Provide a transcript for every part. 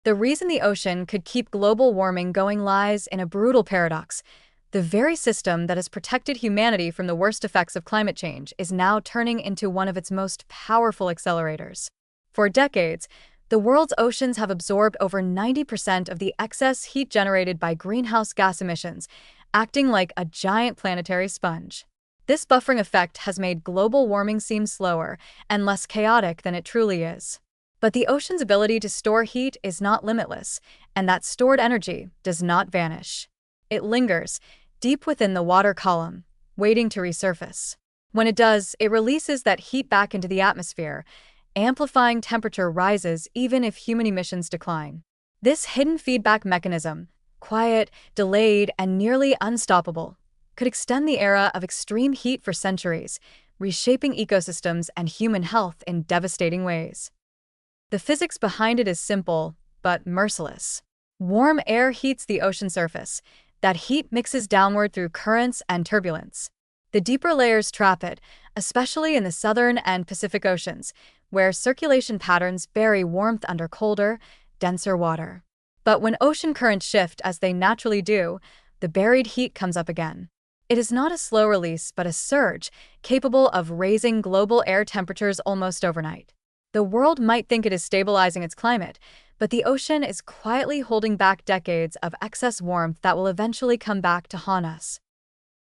The reason the ocean could keep global warming going lies in a brutal paradox. The very system that has protected humanity from the worst effects of climate change is now turning into one of its most powerful accelerators. For decades, the world's oceans have absorbed over 90% of the excess heat generated by greenhouse gas emissions, acting like a giant planetary sponge. This buffering effect has made global warming seem slower and less chaotic than it truly is. But the ocean's ability to store heat is not limitless, and that stored energy does not vanish. It lingers, deep within the water column, waiting to resurface. When it does, it releases that heat back into the atmosphere, amplifying temperature rises even if human emissions decline. This hidden feedback mechanism, quiet, delayed, and nearly unstoppable, could extend the era of extreme heat for centuries, reshaping ecosystems and human health in devastating ways. The physics behind it is simple, but merciless. Warm air heats the ocean surface. That heat mixes downward through currents and turbulence. The deeper layers trap it, especially in the southern and Pacific Oceans, where circulation patterns bury warmth under colder, denser water. But when ocean currents shift as they naturally do, the buried heat comes up again. It is not a slow release, but a surge, capable of raising global air temperatures almost overnight. The world might think it is stabilizing its climate, but the ocean is quietly holding back decades of excess warmth that will eventually come back to haunt us.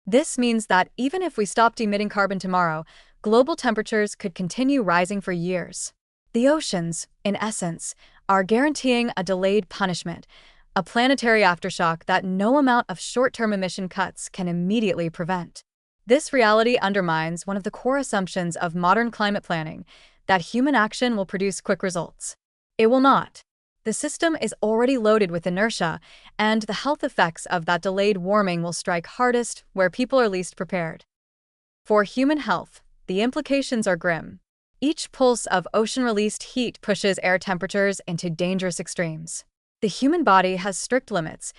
This means that even if we stopped emitting carbon tomorrow, global temperatures could continue rising for years. The oceans, in essence, are guaranteeing a delayed punishment, a planetary aftershock that no amount of short-term emission cuts can immediately prevent. This reality undermines one of the core assumptions of modern climate planning, that human action will produce quick results. It will not. The system is already loaded with inertia, and the health effects of that delayed warming will strike hardest where people are least prepared. For human health, the implications are grim. Each pulse of ocean-released heat pushes air temperatures into dangerous extremes. The human body has strict limits.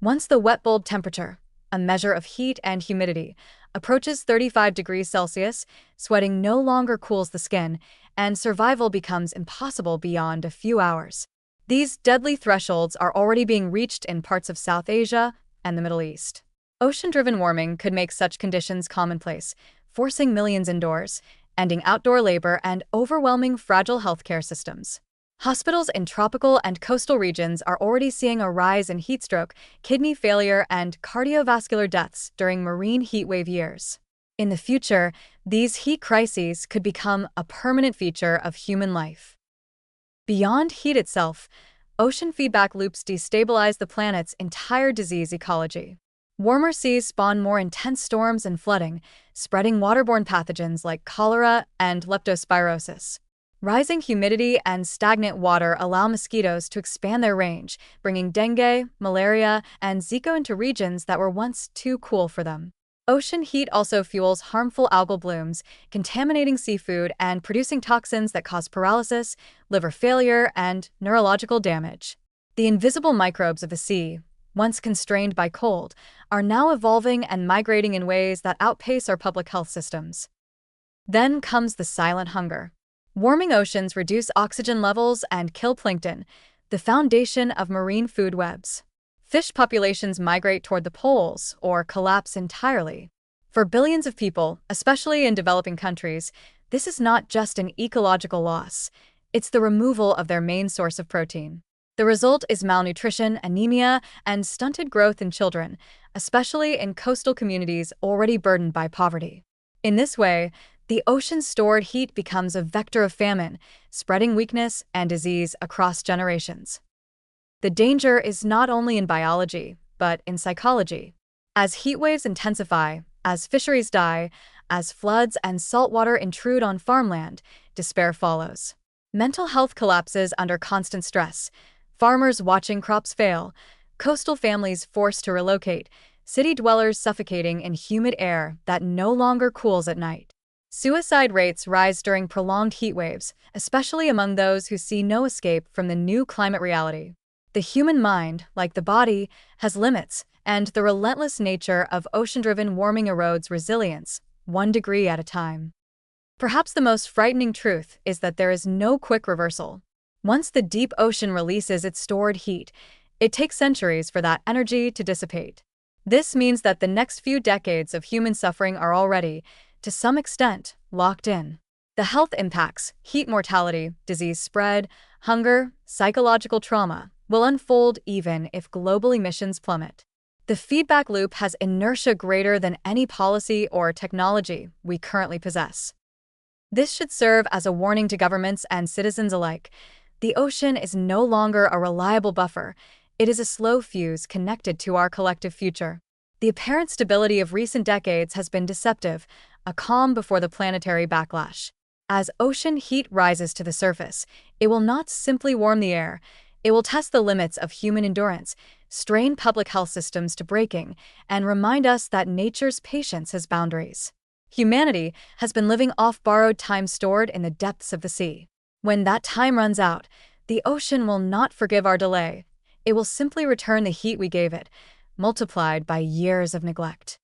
Once the wet bulb temperature, a measure of heat and humidity, approaches 35 degrees Celsius, sweating no longer cools the skin, and survival becomes impossible beyond a few hours. These deadly thresholds are already being reached in parts of South Asia and the Middle East. Ocean-driven warming could make such conditions commonplace, forcing millions indoors, ending outdoor labor, and overwhelming fragile healthcare systems. Hospitals in tropical and coastal regions are already seeing a rise in heatstroke, kidney failure, and cardiovascular deaths during marine heatwave years. In the future, these heat crises could become a permanent feature of human life. Beyond heat itself, ocean feedback loops destabilize the planet's entire disease ecology. Warmer seas spawn more intense storms and flooding, spreading waterborne pathogens like cholera and leptospirosis. Rising humidity and stagnant water allow mosquitoes to expand their range, bringing dengue, malaria, and Zika into regions that were once too cool for them. Ocean heat also fuels harmful algal blooms, contaminating seafood and producing toxins that cause paralysis, liver failure, and neurological damage. The invisible microbes of the sea, once constrained by cold, are now evolving and migrating in ways that outpace our public health systems. Then comes the silent hunger. Warming oceans reduce oxygen levels and kill plankton, the foundation of marine food webs. Fish populations migrate toward the poles or collapse entirely. For billions of people, especially in developing countries, this is not just an ecological loss, it's the removal of their main source of protein. The result is malnutrition, anemia, and stunted growth in children, especially in coastal communities already burdened by poverty. In this way, the ocean's stored heat becomes a vector of famine, spreading weakness and disease across generations. The danger is not only in biology, but in psychology. As heat waves intensify, as fisheries die, as floods and saltwater intrude on farmland, despair follows. Mental health collapses under constant stress, farmers watching crops fail, coastal families forced to relocate, city dwellers suffocating in humid air that no longer cools at night. Suicide rates rise during prolonged heat waves, especially among those who see no escape from the new climate reality. The human mind, like the body, has limits, and the relentless nature of ocean-driven warming erodes resilience, 1 degree at a time. Perhaps the most frightening truth is that there is no quick reversal. Once the deep ocean releases its stored heat, it takes centuries for that energy to dissipate. This means that the next few decades of human suffering are already, to some extent, locked in. The health impacts, heat mortality, disease spread, hunger, psychological trauma, will unfold even if global emissions plummet. The feedback loop has inertia greater than any policy or technology we currently possess. This should serve as a warning to governments and citizens alike. The ocean is no longer a reliable buffer. It is a slow fuse connected to our collective future. The apparent stability of recent decades has been deceptive, a calm before the planetary backlash. As ocean heat rises to the surface, it will not simply warm the air. It will test the limits of human endurance, strain public health systems to breaking, and remind us that nature's patience has boundaries. Humanity has been living off borrowed time stored in the depths of the sea. When that time runs out, the ocean will not forgive our delay. It will simply return the heat we gave it, multiplied by years of neglect.